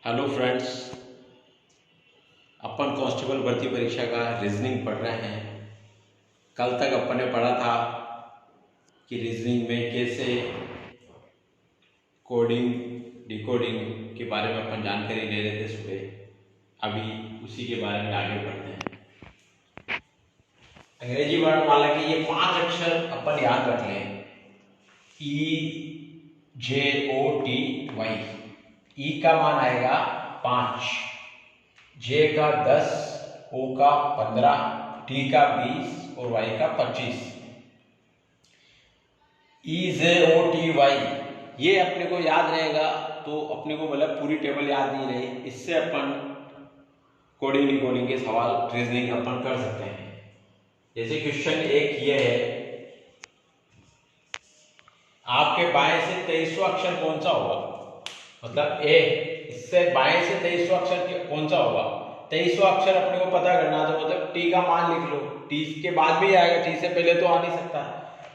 Hello friends, अपन constable भर्ती परीक्षा का रीजनिंग पढ़ रहे हैं। कल तक अपन ने पढ़ा था कि रीजनिंग में कैसे कोडिंग डिकोडिंग के बारे में अपन जानकारी ले रहे थे सुबह। अभी उसी के बारे में आगे बढ़ते हैं। अंग्रेजी वर्णमाला के ये 5 अक्षर अपन याद रख लें। EJOTY। ई का मान आएगा 5, जे का 10, ओ का 15, टी का 20 और वाई का 25। EJOTY ये अपने को याद रहेगा तो अपने को मतलब पूरी टेबल याद नहीं रही, इससे अपन कोडिंग डिकोडिंग के सवाल रीजनिंग अपन कर सकते हैं। जैसे क्वेश्चन एक ये है, आपके बाएं से 23वां अक्षर कौन सा होगा? मतलब ए, इससे बाएं से 23वां अक्षर कौन सा होगा? 23वां अक्षर अपने को पता करना, तो मतलब टी का मान लिख लो। टी के बाद भी आएगा, टी से पहले तो आ नहीं सकता,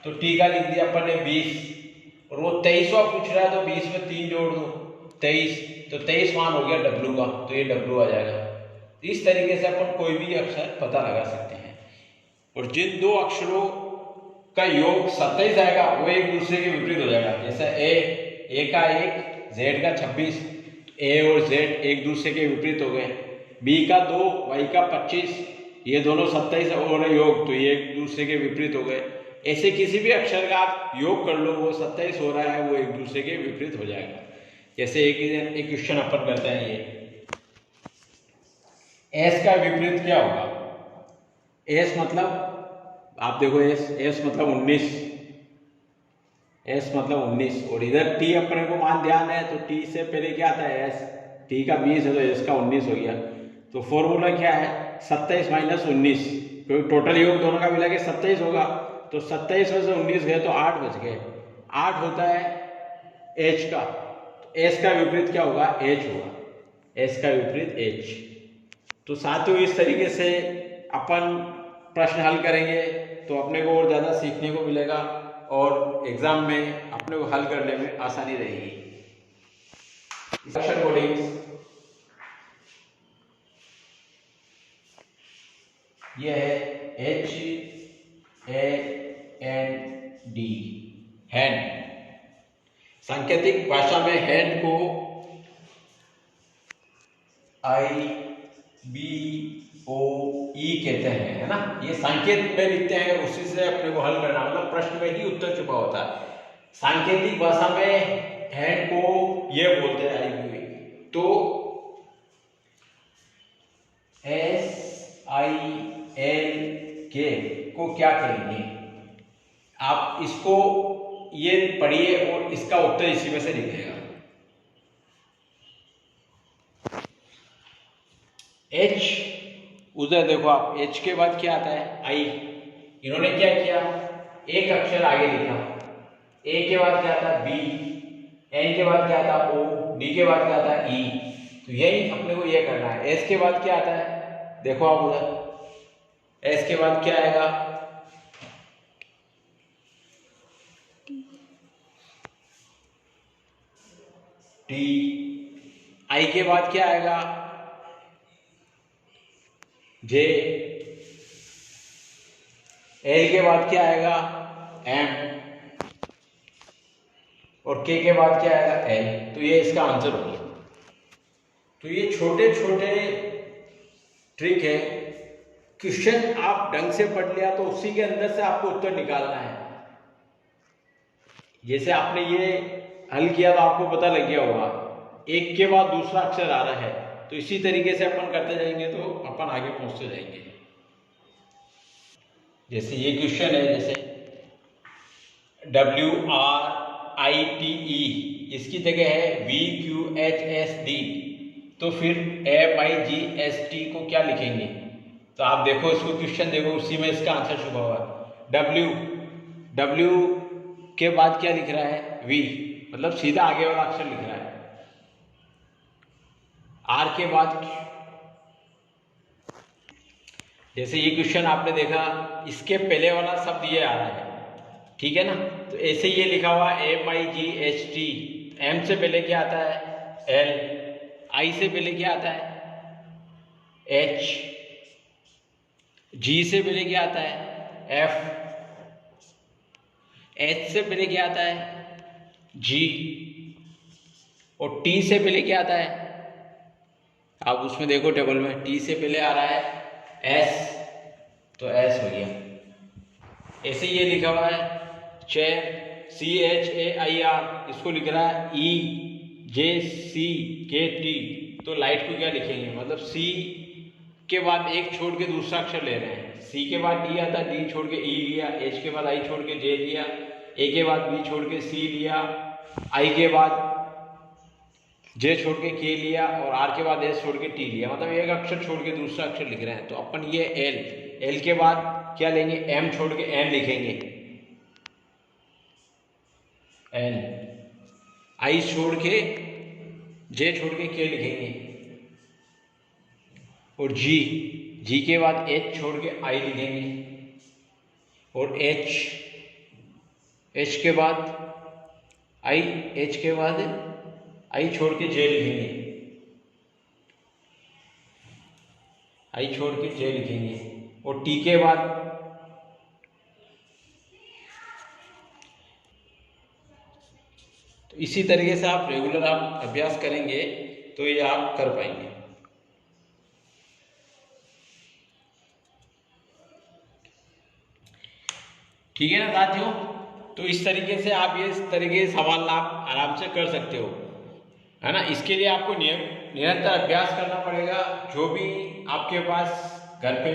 तो टी का लिख दिया अपन ने 20, और वो 23वां पूछ रहा है तो 20 में 3 जोड़ दो 23, तो 23 मान हो गया डब्लू का, तो ये डब्लू आ जाएगा। इस तरीके से अपन कोई भी अक्षर पता लगा सकते हैं। और जिन दो अक्षरों का योग 27 आएगा वो एक दूसरे के विपरीत हो जाएगा। जैसे ए का 1, जेड का 26, ए और जेड एक दूसरे के विपरीत हो गए। बी का 2, वाई का 25, ये दोनों 27 और योग, तो ये एक दूसरे के विपरीत हो गए। ऐसे किसी भी अक्षर का आप योग कर लो, वो 27 हो रहा है, वो एक दूसरे के विपरीत हो जाएगा। जैसे एक क्वेश्चन अपन करते हैं, ये एस का विपरीत क्या होगा? एस मतलब आप देखो, एस मतलब 19, एस मतलब 19, और इधर टी अपने को मान ध्यान है, तो टी से पहले क्या आता है? एस। टी का 20 है तो एस का 19 हो गया। तो फॉर्मूला क्या है? 27 माइनस 19, क्योंकि टोटल योग दोनों का मिला के 27 होगा, तो 27 में से 19 गए तो 8 बच गए। 8 होता है एच का, तो एस का विपरीत क्या होगा? एच होगा। एस का विपरीत एच। तो साथियों, इस तरीके से अपन प्रश्न हल करेंगे तो अपने को और ज़्यादा सीखने को मिलेगा और एग्जाम में अपने को हल करने में आसानी रहेगी। अक्षर कोडिंग ये है HAND, हैंड। सांकेतिक भाषा में हैंड को IBOE कहते हैं, है ना। ये संकेत में लिखते हैं, उसी से अपने को हल करना, मतलब प्रश्न में ही उत्तर छुपा होता है। सांकेतिक भाषा में हैंड को ये बोलते हैं IBOE। तो SILK को क्या कहेंगे? आप इसको ये पढ़िए और इसका उत्तर इसी में से लिखिएगा। एच, उधर देखो आप, एच के बाद क्या आता है? आई। इन्होंने क्या किया? एक अक्षर आगे लिखा। ए के बाद क्या आता? बी। एन के बाद क्या आता? ओ। डी के बाद क्या आता? ई। तो यही अपने को ये करना है। एस के बाद क्या आता है? देखो आप उधर, एस के बाद क्या आएगा? टी। आई के बाद क्या आएगा? जे। एल के बाद क्या आएगा? एम। और के बाद क्या आएगा? एल। तो ये इसका आंसर हो गया। तो ये छोटे छोटे ट्रिक है। क्वेश्चन आप ढंग से पढ़ लिया तो उसी के अंदर से आपको उत्तर निकालना है। जैसे आपने ये हल किया तो आपको पता लग गया होगा, एक के बाद दूसरा अक्षर आ रहा है, तो इसी तरीके से अपन करते जाएंगे तो अपन आगे पहुंचते जाएंगे। जैसे ये क्वेश्चन है, जैसे WRITE, इसकी जगह है VQHSD, तो फिर MIGST को क्या लिखेंगे? तो आप देखो, इसको क्वेश्चन देखो, उसी में इसका आंसर छुपा हुआ है। W के बाद क्या लिख रहा है? V, मतलब सीधा आगे वाला अक्षर लिख रहा है। R के बाद, जैसे ये क्वेश्चन आपने देखा, इसके पहले वाला शब्द ये आ रहा है, ठीक है ना। तो ऐसे ये लिखा हुआ MIGHT, एम से पहले क्या आता है? L, आई से पहले क्या आता है? एच। जी से पहले क्या आता है? एफ। एच से पहले क्या आता है? जी। और टी से पहले क्या आता है? आप उसमें देखो टेबल में, टी से पहले आ रहा है एस, तो एस हो गया। ऐसे ये लिखा हुआ है चेयर, CHAIR, इसको लिख रहा है EJCKT, तो लाइट को क्या लिखेंगे? मतलब सी के बाद एक छोड़ के दूसरा अक्षर ले रहे हैं। सी के बाद डी आता, डी छोड़ के ई लिया, एच के बाद आई छोड़ के जे लिया, ए के बाद बी छोड़ के सी लिया, आई के बाद जे छोड़ के के लिया, और आर के बाद एस छोड़ के टी लिया। मतलब एक अक्षर छोड़ के दूसरा अक्षर लिख रहे हैं। तो अपन ये एल, एल के बाद क्या लेंगे? एम छोड़ के एन लिखेंगे, एन। आई छोड़ के जे छोड़ के के लिखेंगे, और जी, जी के बाद एच छोड़ के आई लिखेंगे, और एच, एच के बाद आई, एच के बाद आई छोड़ के जे लिखेंगे, आई छोड़ के जे लिखेंगे, और टी के बाद तो इसी तरीके से आप रेगुलर आप अभ्यास करेंगे तो ये आप कर पाएंगे। ठीक है ना साथियों? तो इस तरीके से आप ये इस तरीके के सवाल आप आराम से कर सकते हो, है ना। इसके लिए आपको निरंतर अभ्यास करना पड़ेगा। जो भी आपके पास घर पे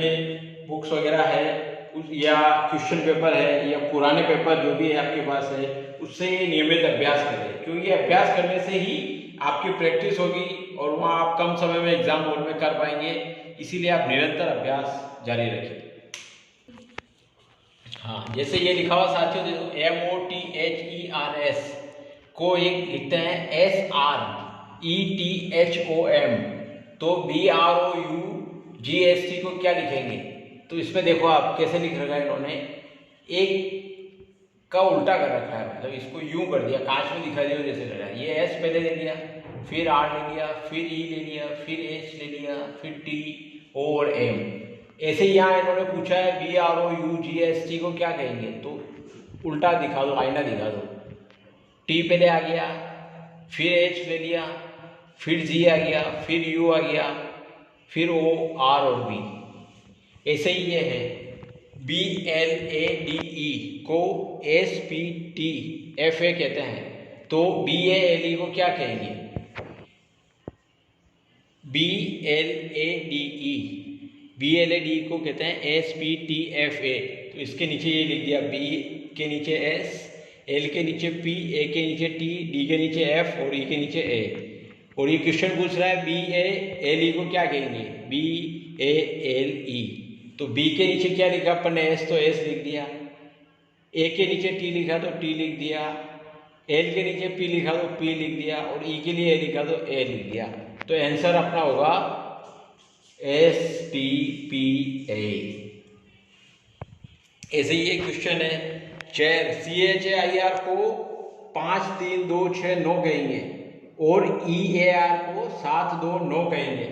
बुक्स वगैरह है या क्वेश्चन पेपर है या पुराने पेपर जो भी है आपके पास है, उससे ये नियमित अभ्यास करें, क्योंकि अभ्यास करने से ही आपकी प्रैक्टिस होगी और वहाँ आप कम समय में एग्जाम हॉल में कर पाएंगे। इसीलिए आप निरंतर अभ्यास जारी रखें। हाँ, जैसे ये लिखा हुआ साथियों, देखो MOTHERS को एक लिखते हैं SRETHOM, तो BROUGST को क्या लिखेंगे? तो इसमें देखो आप कैसे लिख रखा है इन्होंने, एक का उल्टा कर रखा है, मतलब इसको यूं कर दिया, कांच में दिखा दिया जैसे कर रहा है। ये S पहले ले लिया, फिर R ले लिया, फिर E ले लिया, फिर H ले लिया, फिर T और M। ऐसे ही यहाँ इन्होंने पूछा है BROUGST को क्या कहेंगे? तो उल्टा दिखा दो, आईना दिखा दो। T पहले आ गया, फिर H ले लिया, फिर G आ गया, फिर U आ गया, फिर O, R और B। ऐसे ही ये है BLADE को SPTFA कहते हैं, तो BALE को क्या कहेंगे? BLADE को कहते हैं SPTFA। तो इसके नीचे ये लिख दिया, B के नीचे S, L के नीचे P, A के नीचे T, D के नीचे F और E के नीचे A। और ये क्वेश्चन पूछ रहा है BALE को क्या कहेंगे? BALE। तो B के नीचे क्या लिखा अपन ने? S, तो S लिख दिया। A के नीचे T लिखा तो T लिख दिया, L के नीचे P लिखा तो P लिख दिया, और E के लिए A लिखा तो A लिख दिया। तो आंसर अपना होगा STPA। ऐसे ही एक क्वेश्चन है, चेयर CHAIR को 5 3 2 6 9 कहेंगे और EAR को 7 2 9 कहेंगे,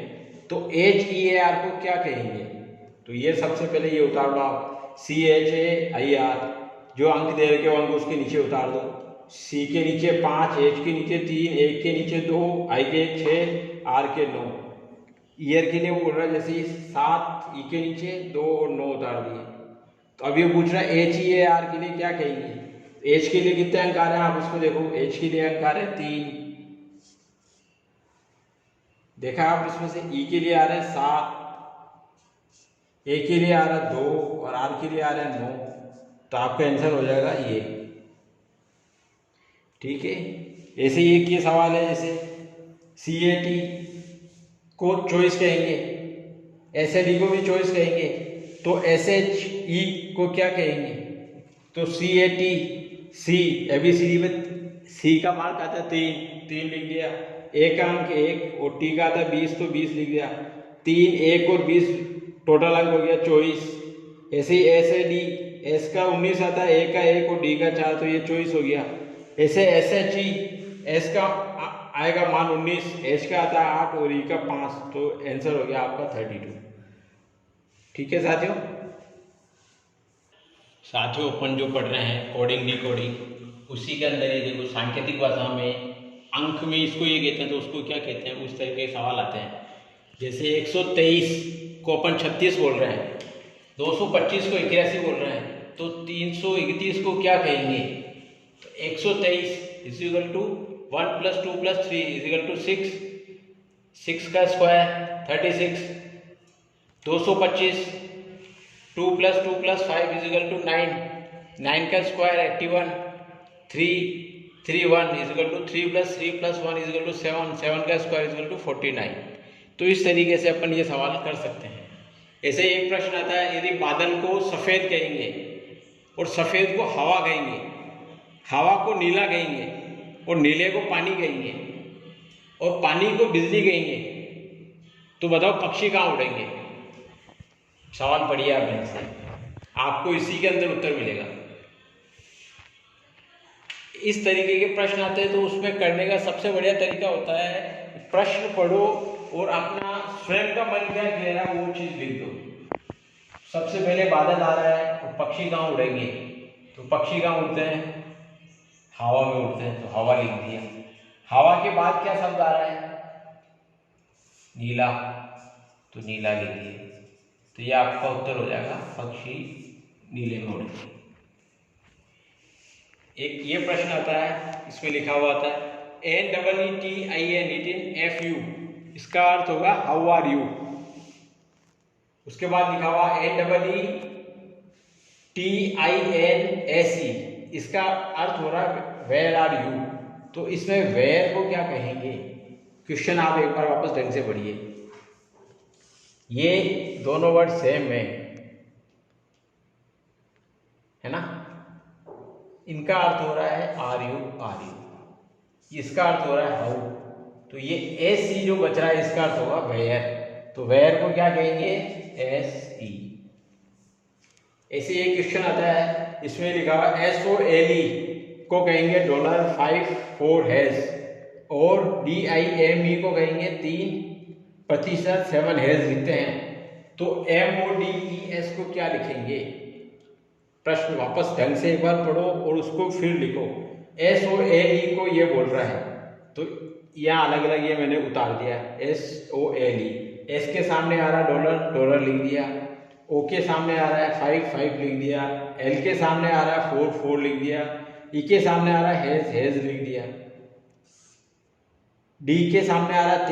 तो HEAR को क्या कहेंगे? तो ये सबसे पहले ये उतार दो आप, CHAIR, जो अंक दे रखे हो अंक उसके नीचे उतार दो। C के नीचे 5, H के नीचे 3, A के नीचे 2, I के 6, R के 9। ईयर के लिए वो बोल रहा है जैसे 7, E के नीचे 2 और 9 उतार दिए। तो अब ये पूछ रहा है HEAR के लिए क्या कहेंगे? H के लिए कितने अंक आ रहे हैं आप उसको देखो, H के लिए अंक आ रहे हैं 3, देखा आप इसमें से। E के लिए आ रहे हैं 7, A के लिए आ रहा है 2 और R के लिए आ रहे हैं 9। तो आपका आंसर हो जाएगा ये। ठीक है, ऐसे ही एक ये सवाल है, जैसे CAT को चॉइस कहेंगे, SAD को भी चॉइस कहेंगे, तो SHE को क्या कहेंगे? तो CAT, C ABCD में C का मार्क आता है 3 लिख दिया, A का अंक 1 और T का आता है 20 तो 20 लिख दिया। 3, 1 और 20 टोटल अंक हो गया 24। ऐसे ही SAD, S का 19 आता है, A का 1 और D का 4 तो ये 24 हो गया। ऐसे SHE, S का आएगा मान 19, एच का आता है 8 और ई का 5, तो आंसर हो गया आपका 32। ठीक है साथियों, अपन जो पढ़ रहे हैं कोडिंग डिकोडिंग, उसी के अंदर ये देखो सांकेतिक भाषा में अंक में इसको ये कहते हैं तो उसको क्या कहते हैं, उस तरह के सवाल आते हैं। जैसे 123 को अपन 36 बोल रहे हैं, 225 को 81 बोल रहे हैं, तो 331 को क्या कहेंगे? तो 123 is equal to 1 + 2 + 3 is equal to 6, 6 का स्क्वायर 36, 225 2 + 2 + 5 इज इक्वल टू 9, 9 का square 81, 331 is equal to 3 + 3 + 1 is equal to 7, 7 का स्क्वायर इज इक्वल टू 49। तो इस तरीके से अपन ये सवाल कर सकते हैं। ऐसे एक प्रश्न आता है, यदि बादल को सफ़ेद कहेंगे और सफ़ेद को हवा कहेंगे, हवा को नीला कहेंगे और नीले को पानी कहेंगे और पानी को बिजली कहेंगे, तो बताओ पक्षी कहाँ उड़ेंगे? सवाल पढ़िए आप ढंग से, आपको इसी के अंदर उत्तर मिलेगा। इस तरीके के प्रश्न आते हैं तो उसमें करने का सबसे बढ़िया तरीका होता है प्रश्न पढ़ो और अपना स्वयं का मन क्या कह रहा है वो चीज लिख दो। सबसे पहले बादल आ रहा है तो पक्षी कहाँ उड़ेंगे? तो पक्षी कहाँ उड़ते हैं? हवा में उड़ते हैं, तो हवा लिख दिया। हवा के बाद क्या शब्द आ रहा है? नीला, तो नीला लिख दिया। तो ये आपका उत्तर हो जाएगा, पक्षी नीले में उड़ते। एक ये प्रश्न आता है, इसमें लिखा हुआ आता है NEETIN FU, इसका अर्थ होगा हाउ आर यू। उसके बाद लिखा हुआ NEETINSE, इसका अर्थ हो रहा है वेयर आर यू। तो इसमें वेयर को क्या कहेंगे? क्वेश्चन आप एक बार वापस ढंग से पढ़िए। ये दोनों वर्ड सेम है ना? इनका अर्थ हो रहा है आर यू, इसका अर्थ हो रहा है हाउ। तो ये SE जो बच रहा है इसका अर्थ होगा वेयर, तो वेयर को क्या कहेंगे? SE। ऐसे एक क्वेश्चन आता है, इसमें लिखा हुआ SOLE को कहेंगे $5 हैश और DIME को कहेंगे 3% 7 हैश लिखते हैं, तो MODES को क्या लिखेंगे? प्रश्न वापस ढंग से एक बार पढ़ो और उसको फिर लिखो। SOLE को ये बोल रहा है, तो यहाँ अलग अलग ये मैंने उतार दिया। SOLE, S के सामने आ रहा है डॉलर लिख दिया, O के सामने आ रहा है 5 लिख दिया, L के सामने आ रहा है 4 लिख दिया, E के सामने आ रहा है हैज लिख दिया, D के सामने आ रहा है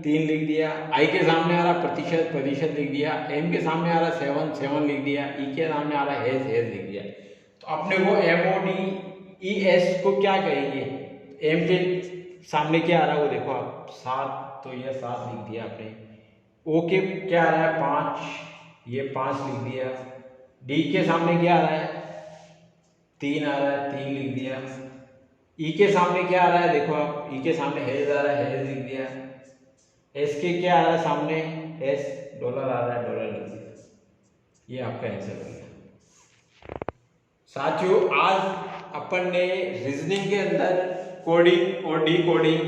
3 लिख दिया, I के सामने आ रहा प्रतिशत लिख दिया, M के सामने आ रहा 7 लिख दिया, E के सामने आ रहा हैज लिख दिया। तो अपने को MODES को क्या कहेंगे? M के सामने क्या आ रहा है वो देखो आप 7, तो ये 7 लिख दिया आपने। O के क्या आ रहा है 5, ये 5 लिख दिया। D के सामने क्या आ रहा है 3 आ रहा है, 3 लिख दिया। E के सामने क्या आ रहा है देखो आप, E के सामने हैज आ रहा है, हैज लिख दिया। S के क्या आ रहा है सामने? S डॉलर आ रहा है, डॉलर लिख दिया। ये आपका आंसर हो गया। साथियों, आज अपन ने रीजनिंग के अंदर कोडिंग और डिकोडिंग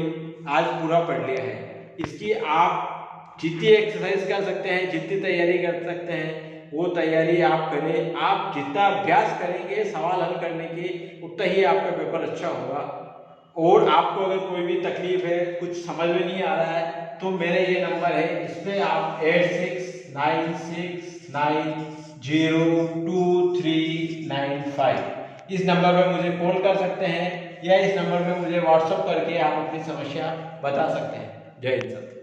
आज पूरा पढ़ लिया है। इसकी आप जितनी एक्सरसाइज कर सकते हैं, जितनी तैयारी कर सकते हैं, वो तैयारी आप करें। आप जितना अभ्यास करेंगे सवाल हल करने की, उतना ही आपका पेपर अच्छा होगा। और आपको अगर कोई भी तकलीफ है, कुछ समझ में नहीं आ रहा है, तो मेरे ये नंबर है, इस पर आप 8696902395 इस नंबर पर मुझे कॉल कर सकते हैं या इस नंबर पर मुझे व्हाट्सएप करके आप अपनी समस्या बता सकते हैं। जय हिंद।